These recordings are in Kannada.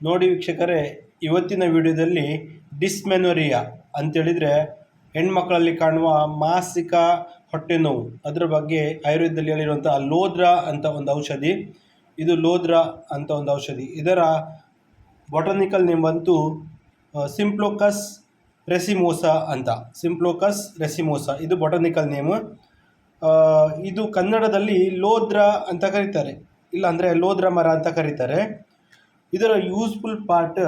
ನೋಡಿ ವೀಕ್ಷಕರೇ, ಇವತ್ತಿನ ವಿಡಿಯೋದಲ್ಲಿ ಡಿಸ್ಮೆನೊರಿಯಾ ಅಂತೇಳಿದರೆ ಹೆಣ್ಮಕ್ಕಳಲ್ಲಿ ಕಾಣುವ ಮಾಸಿಕ ಹೊಟ್ಟೆ ನೋವು, ಅದರ ಬಗ್ಗೆ ಆಯುರ್ವೇದದಲ್ಲಿ ಹೇಳಿರುವಂಥ ಲೋದ್ರಾ ಅಂತ ಒಂದು ಔಷಧಿ. ಇದು ಲೋದ್ರಾ ಅಂತ ಒಂದು ಔಷಧಿ. ಇದರ ಬೊಟಾನಿಕಲ್ ನೇಮ್ ಬಂತು ಸಿಂಪ್ಲೋಕಸ್ ರೆಸಿಮೋಸಾ ಅಂತ. ಸಿಂಪ್ಲೋಕಸ್ ರೆಸಿಮೋಸಾ ಇದು ಬೊಟಾನಿಕಲ್ ನೇಮು. ಇದು ಕನ್ನಡದಲ್ಲಿ ಲೋದ್ರಾ ಅಂತ ಕರೀತಾರೆ, ಇಲ್ಲಾಂದರೆ ಲೋದ್ರಾ ಮರ ಅಂತ ಕರೀತಾರೆ. ಇದರ ಯೂಸ್ಫುಲ್ ಪಾರ್ಟ್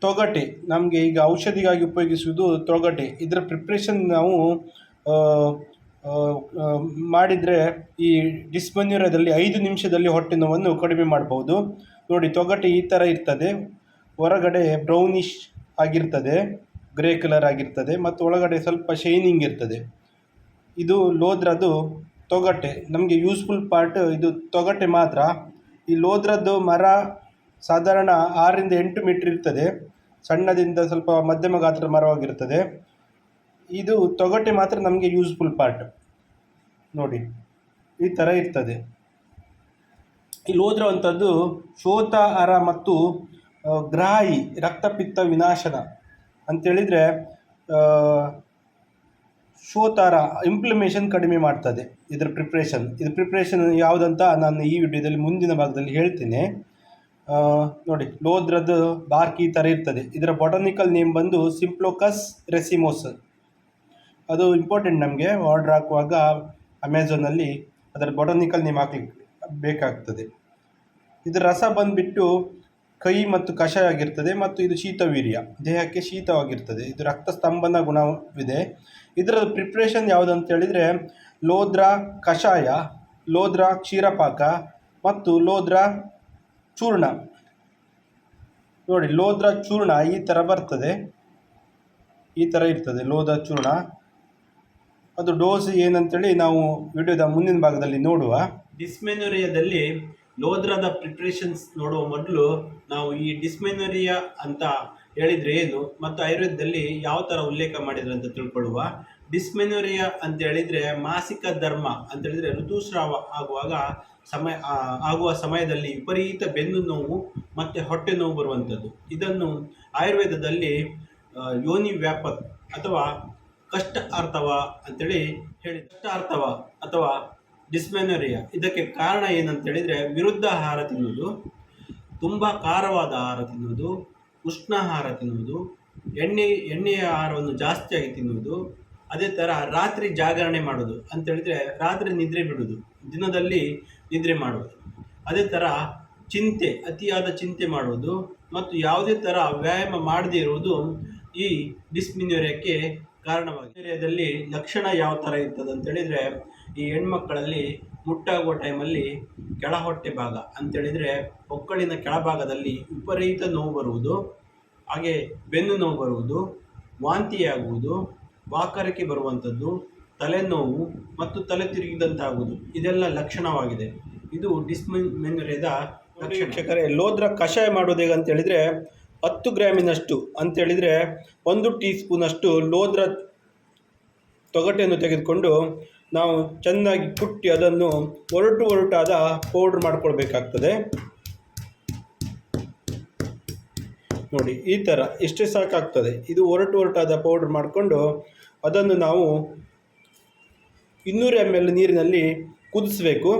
ತೊಗಟೆ. ನಮಗೆ ಈಗ ಔಷಧಿಗಾಗಿ ಉಪಯೋಗಿಸುವುದು ತೊಗಟೆ. ಇದರ ಪ್ರಿಪ್ರೇಷನ್ ನಾವು ಮಾಡಿದರೆ ಈ ಡಿಸ್ಮೆನೊರಿಯಾದಲ್ಲಿ 5 ನಿಮಿಷದಲ್ಲಿ ಹೊಟ್ಟೆ ನೋವನ್ನು ಕಡಿಮೆ ಮಾಡ್ಬೋದು. ನೋಡಿ, ತೊಗಟೆ ಈ ಥರ ಇರ್ತದೆ. ಹೊರಗಡೆ ಬ್ರೌನಿಷ್ ಆಗಿರ್ತದೆ, ಗ್ರೇ ಕಲರ್ ಆಗಿರ್ತದೆ, ಮತ್ತು ಒಳಗಡೆ ಸ್ವಲ್ಪ ಶೈನಿಂಗ್ ಇರ್ತದೆ. ಇದು ಲೋದ್ರದ್ದು ತೊಗಟೆ. ನಮಗೆ ಯೂಸ್ಫುಲ್ ಪಾರ್ಟ್ ಇದು ತೊಗಟೆ ಮಾತ್ರ. ಈ ಲೋದ್ರದ್ದು ಮರ ಸಾಧಾರಣ 6 ರಿಂದ 8 ಮೀಟರ್ ಇರ್ತದೆ. ಸಣ್ಣದಿಂದ ಸ್ವಲ್ಪ ಮಧ್ಯಮ ಗಾತ್ರದ ಮರವಾಗಿರ್ತದೆ. ಇದು ತೊಗಟೆ ಮಾತ್ರ ನಮಗೆ ಯೂಸ್ಫುಲ್ ಪಾರ್ಟ್. ನೋಡಿ, ಈ ಥರ ಇರ್ತದೆ. ಈ ಲೋದ್ರ ಅಂಥದ್ದು ಶೋಥಾಹಾರ ಮತ್ತು ಗ್ರಾಹಿ ರಕ್ತಪಿತ್ತ ವಿನಾಶನ ಅಂತೇಳಿದರೆ ಶೋಥಾರ ಇನ್ಫ್ಲಮೇಷನ್ ಕಡಿಮೆ ಮಾಡ್ತದೆ. ಇದರ ಪ್ರಿಪ್ರೇಷನ್ ಯಾವುದಂತ ನಾನು ಈ ವಿಡಿಯೋದಲ್ಲಿ ಮುಂದಿನ ಭಾಗದಲ್ಲಿ ಹೇಳ್ತೇನೆ. ನೋಡಿ, ಲೋದ್ರದ್ದು ಬಾರ್ಕ್ ಈ ಥರ ಇರ್ತದೆ. ಇದರ ಬೊಟಾನಿಕಲ್ ನೇಮ್ ಬಂದು ಸಿಂಪ್ಲೋಕಸ್ ರೆಸಿಮೋಸ್. ಅದು ಇಂಪಾರ್ಟೆಂಟ್. ನಮಗೆ ಆರ್ಡ್ರ್ ಹಾಕುವಾಗ ಅಮೆಝಾನಲ್ಲಿ ಅದರ ಬೊಟಾನಿಕಲ್ ನೇಮ್ ಹಾಕಲಿಕ್ಕೆ ಬೇಕಾಗ್ತದೆ. ಇದರ ರಸ ಬಂದುಬಿಟ್ಟು ಕಹಿ ಮತ್ತು ಕಷಾಯ ಆಗಿರ್ತದೆ, ಮತ್ತು ಇದು ಶೀತವೀರ್ಯ, ದೇಹಕ್ಕೆ ಶೀತವಾಗಿರ್ತದೆ. ಇದು ರಕ್ತ ಸ್ತಂಭನ ಗುಣವಿದೆ. ಇದರ ಪ್ರಿಪ್ರೇಷನ್ ಯಾವುದಂತ ಹೇಳಿದರೆ ಲೋದ್ರಾ ಕಷಾಯ, ಲೋದ್ರಾ ಕ್ಷೀರಪಾಕ ಮತ್ತು ಲೋದ್ರಾ ಚೂರ್ಣ. ನೋಡಿ, ಲೋದ್ರಾ ಚೂರ್ಣ ಈ ಥರ ಬರ್ತದೆ, ಈ ಥರ ಇರ್ತದೆ ಲೋದ್ರಾ ಚೂರ್ಣ. ಅದು ಡೋಸ್ ಏನಂತೇಳಿ ನಾವು ವಿಡಿಯೋದ ಮುಂದಿನ ಭಾಗದಲ್ಲಿ ನೋಡುವ. ಡಿಸ್ಮೆನೊರಿಯಾದಲ್ಲಿ ಲೋದ್ರಾದ ಪ್ರಿಪ್ರೇಷನ್ಸ್ ನೋಡುವ ಮೊದಲು ನಾವು ಈ ಡಿಸ್ಮೆನೊರಿಯಾ ಅಂತ ಹೇಳಿದರೆ ಏನು ಮತ್ತು ಆಯುರ್ವೇದದಲ್ಲಿ ಯಾವ ಥರ ಉಲ್ಲೇಖ ಮಾಡಿದ್ರು ಅಂತ ತಿಳ್ಕೊಳ್ಳುವ. ಡಿಸ್ಮೆನೊರಿಯಾ ಅಂತ ಹೇಳಿದರೆ ಮಾಸಿಕ ಧರ್ಮ ಅಂತ ಹೇಳಿದರೆ ಋತುಸ್ರಾವ ಆಗುವ ಸಮಯದಲ್ಲಿ ವಿಪರೀತ ಬೆನ್ನು ನೋವು ಮತ್ತು ಹೊಟ್ಟೆ ನೋವು ಬರುವಂಥದ್ದು. ಇದನ್ನು ಆಯುರ್ವೇದದಲ್ಲಿ ಯೋನಿ ವ್ಯಾಪಕ್ ಅಥವಾ ಕಷ್ಟ ಆರ್ತವ ಅಂತೇಳಿ ಹೇಳಿ. ಕಷ್ಟ ಆರ್ತವ ಅಥವಾ ಡಿಸ್ಮೆನೊರಿಯಾ ಇದಕ್ಕೆ ಕಾರಣ ಏನಂತೇಳಿದರೆ ವಿರುದ್ಧ ಆಹಾರ ತಿನ್ನುವುದು, ತುಂಬ ಖಾರವಾದ ಆಹಾರ ತಿನ್ನುವುದು, ಉಷ್ಣ ಆಹಾರ ತಿನ್ನುವುದು, ಎಣ್ಣೆಯ ಆಹಾರವನ್ನು ಜಾಸ್ತಿಯಾಗಿ ತಿನ್ನುವುದು, ಅದೇ ಥರ ರಾತ್ರಿ ಜಾಗರಣೆ ಮಾಡೋದು ಅಂತೇಳಿದರೆ ರಾತ್ರಿ ನಿದ್ರೆ ಬಿಡೋದು, ದಿನದಲ್ಲಿ ನಿದ್ರೆ ಮಾಡುವುದು, ಅದೇ ಥರ ಚಿಂತೆ, ಅತಿಯಾದ ಚಿಂತೆ ಮಾಡುವುದು, ಮತ್ತು ಯಾವುದೇ ಥರ ವ್ಯಾಯಾಮ ಮಾಡದೇ ಇರುವುದು ಈ ಡಿಸ್ಮೆನೊರಿಯಾಕ್ಕೆ ಕಾರಣವಾಗಿದೆ. ಲಕ್ಷಣ ಯಾವ ಥರ ಇರ್ತದೆ ಅಂತೇಳಿದರೆ ಈ ಹೆಣ್ಮಕ್ಕಳಲ್ಲಿ ಮುಟ್ಟಾಗುವ ಟೈಮಲ್ಲಿ ಕೆಳ ಹೊಟ್ಟೆ ಭಾಗ ಅಂತೇಳಿದರೆ ಹೊಕ್ಕಳಿನ ಕೆಳಭಾಗದಲ್ಲಿ ವಿಪರೀತ ನೋವು ಬರುವುದು, ಹಾಗೆ ಬೆನ್ನು ನೋವು ಬರುವುದು, ವಾಂತಿಯಾಗುವುದು, ವಾಕರಿಕೆ ಬರುವಂಥದ್ದು, ತಲೆನೋವು ಮತ್ತು ತಲೆ ತಿರುಗಿದಂತಾಗುವುದು, ಇದೆಲ್ಲ ಲಕ್ಷಣವಾಗಿದೆ. ಇದು ಡಿಸ್ಮೆನೊರಿಯಾದ ಲಕ್ಷಣ. ಲೋದ್ರ ಕಷಾಯ ಮಾಡೋದು ಹೇಗೆ ಅಂತೇಳಿದರೆ 10 ಗ್ರಾಮಿನಷ್ಟು ಅಂತೇಳಿದರೆ 1 ಟೀ ಸ್ಪೂನಷ್ಟು ಲೋದ್ರ ತೊಗಟೆಯನ್ನು ತೆಗೆದುಕೊಂಡು ನಾವು ಚೆನ್ನಾಗಿ ಕುಟ್ಟಿ ಅದನ್ನು ಒರಟಾದ ಪೌಡ್ರ್ ಮಾಡ್ಕೊಳ್ಬೇಕಾಗ್ತದೆ. ನೋಡಿ, ಈ ಥರ ಇಷ್ಟೇ ಸಾಕಾಗ್ತದೆ. ಇದು ಒರಟಾದ ಪೌಡ್ರ್ ಮಾಡಿಕೊಂಡು ಅದನ್ನು ನಾವು 200 ml ನೀರಿನಲ್ಲಿ ಕುದಿಸ್ಬೇಕು.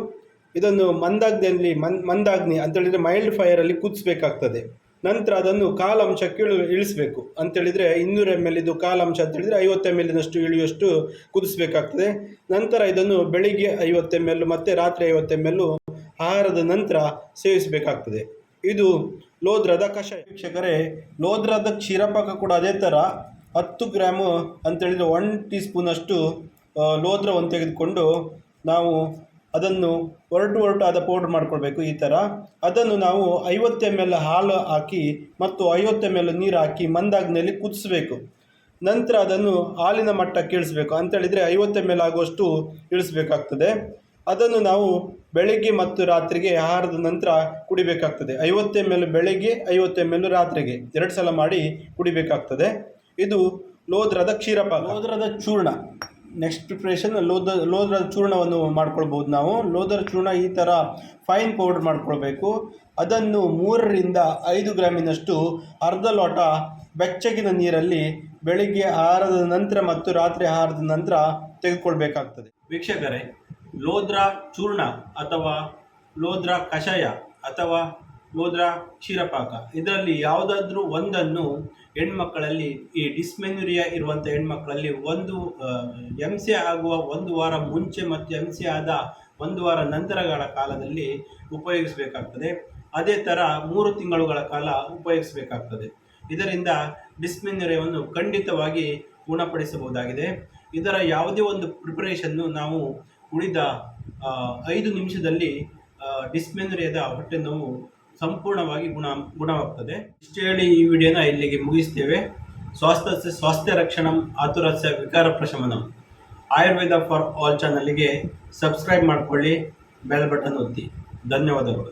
ಇದನ್ನು ಮಂದಾಗ್ನಿ ಅಂತೇಳಿದರೆ ಮೈಲ್ಡ್ ಫೈರಲ್ಲಿ ಕುದಿಸ್ಬೇಕಾಗ್ತದೆ. ನಂತರ ಅದನ್ನು ಕಾಲಂಶಕ್ಕೆ ಇಳಿಸಬೇಕು. ಅಂತೇಳಿದರೆ 200 ml ಇದು ಕಾಲಂಶ ಅಂತೇಳಿದರೆ 50 ml ಇಳಿಯುವಷ್ಟು ಕುದಿಸ್ಬೇಕಾಗ್ತದೆ. ನಂತರ ಇದನ್ನು ಬೆಳಿಗ್ಗೆ 50 ml ಮತ್ತು ರಾತ್ರಿ 50 ml ಆಹಾರದ ನಂತರ ಸೇವಿಸಬೇಕಾಗ್ತದೆ. ಇದು ಲೋದ್ರದ ಕಷಾಯ. ವೀಕ್ಷಕರೇ, ಲೋದ್ರದ ಕ್ಷೀರಪಾಕ ಕೂಡ ಅದೇ ಥರ 10 ಗ್ರಾಮು ಅಂತೇಳಿದರೆ 1 ಟೀ ಸ್ಪೂನಷ್ಟು ಲೋದ್ರವನ್ನು ತೆಗೆದುಕೊಂಡು ನಾವು ಅದನ್ನು ಒರಟಾದ ಪೌಡ್ರ್ ಮಾಡ್ಕೊಳ್ಬೇಕು. ಈ ಥರ ಅದನ್ನು ನಾವು 50 ml ಹಾಲು ಹಾಕಿ ಮತ್ತು 50 ml ನೀರು ಹಾಕಿ ಮಂದಾಗ್ನಿಯಲ್ಲಿ ಕುದಿಸ್ಬೇಕು. ನಂತರ ಅದನ್ನು ಹಾಲಿನ ಮಟ್ಟಕ್ಕೆ ಇಳಿಸ್ಬೇಕು. ಅಂತೇಳಿದರೆ 50 ml ಆಗುವಷ್ಟು ಇಳಿಸ್ಬೇಕಾಗ್ತದೆ. ಅದನ್ನು ನಾವು ಬೆಳಗ್ಗೆ ಮತ್ತು ರಾತ್ರಿಗೆ ಆಹಾರದ ನಂತರ ಕುಡಿಬೇಕಾಗ್ತದೆ. 50 ml ಬೆಳಗ್ಗೆ, 50 ml ರಾತ್ರಿಗೆ 2 ಸಲ ಮಾಡಿ ಕುಡಿಬೇಕಾಗ್ತದೆ. ಇದು ಲೋದ್ರದ ಕ್ಷೀರಪಾಕ. ಲೋದ್ರದ ಚೂರ್ಣ ನೆಕ್ಸ್ಟ್ ಪ್ರಿಪ್ರೇಷನ್. ಲೋದ್ರ ಚೂರ್ಣವನ್ನು ಮಾಡ್ಕೊಳ್ಬೋದು ನಾವು. ಲೋದ್ರ ಚೂರ್ಣ ಈ ಥರ ಫೈನ್ ಪೌಡ್ರ್ ಮಾಡ್ಕೊಳ್ಬೇಕು. ಅದನ್ನು 3ರಿಂದ 5 ಗ್ರಾಮಿನಷ್ಟು ಅರ್ಧ ಲೋಟ ಬೆಚ್ಚಗಿನ ನೀರಲ್ಲಿ ಬೆಳಿಗ್ಗೆ ಆಹಾರದ ನಂತರ ಮತ್ತು ರಾತ್ರಿ ಆಹಾರದ ನಂತರ ತೆಗೆದುಕೊಳ್ಬೇಕಾಗ್ತದೆ. ವೀಕ್ಷಕರೇ, ಲೋದ್ರ ಚೂರ್ಣ ಅಥವಾ ಲೋದ್ರ ಕಷಾಯ ಅಥವಾ ಲೋದ್ರ ಕ್ಷೀರಪಾಕ ಇದರಲ್ಲಿ ಯಾವುದಾದ್ರೂ ಒಂದನ್ನು ಹೆಣ್ಮಕ್ಕಳಲ್ಲಿ, ಈ ಡಿಸ್ಮೆನ್ಯುರಿಯಾ ಇರುವಂಥ ಹೆಣ್ಮಕ್ಕಳಲ್ಲಿ ಎಮ್ ಸಿ ಆಗುವ 1 ವಾರ ಮುಂಚೆ ಮತ್ತು ಎಮ್ ಸಿ ಆದ 1 ವಾರ ನಂತರಗಳ ಕಾಲದಲ್ಲಿ ಉಪಯೋಗಿಸಬೇಕಾಗ್ತದೆ. ಅದೇ ಥರ 3 ತಿಂಗಳುಗಳ ಕಾಲ ಉಪಯೋಗಿಸಬೇಕಾಗ್ತದೆ. ಇದರಿಂದ ಡಿಸ್ಮೆನ್ಯುರಿಯಾವನ್ನು ಖಂಡಿತವಾಗಿ ಗುಣಪಡಿಸಬಹುದಾಗಿದೆ. ಇದರ ಯಾವುದೇ ಒಂದು ಪ್ರಿಪರೇಷನ್ನು ನಾವು ಉಳಿದ 5 ನಿಮಿಷದಲ್ಲಿ ಡಿಸ್ಮೆನ್ಯುರಿಯಾದ ಹೊಟ್ಟೆ ನೋವು ಸಂಪೂರ್ಣವಾಗಿ ಗುಣವಾಗ್ತದೆ. ಇಷ್ಟು ಹೇಳಿ ಈ ವಿಡಿಯೋನ ಇಲ್ಲಿಗೆ ಮುಗಿಸ್ತೇವೆ. ಸ್ವಾಸ್ಥ್ಯ ರಕ್ಷಣಂ ಆತುರಸ್ಯ ವಿಕಾರ ಪ್ರಶಮನಂ ಆಯುರ್ವೇದ ಫಾರ್ ಆಲ್ ಚಾನಲ್ಗೆ ಸಬ್ಸ್ಕ್ರೈಬ್ ಮಾಡಿಕೊಳ್ಳಿ, ಬೆಲ್ ಬಟನ್ ಒತ್ತಿ. ಧನ್ಯವಾದಗಳು.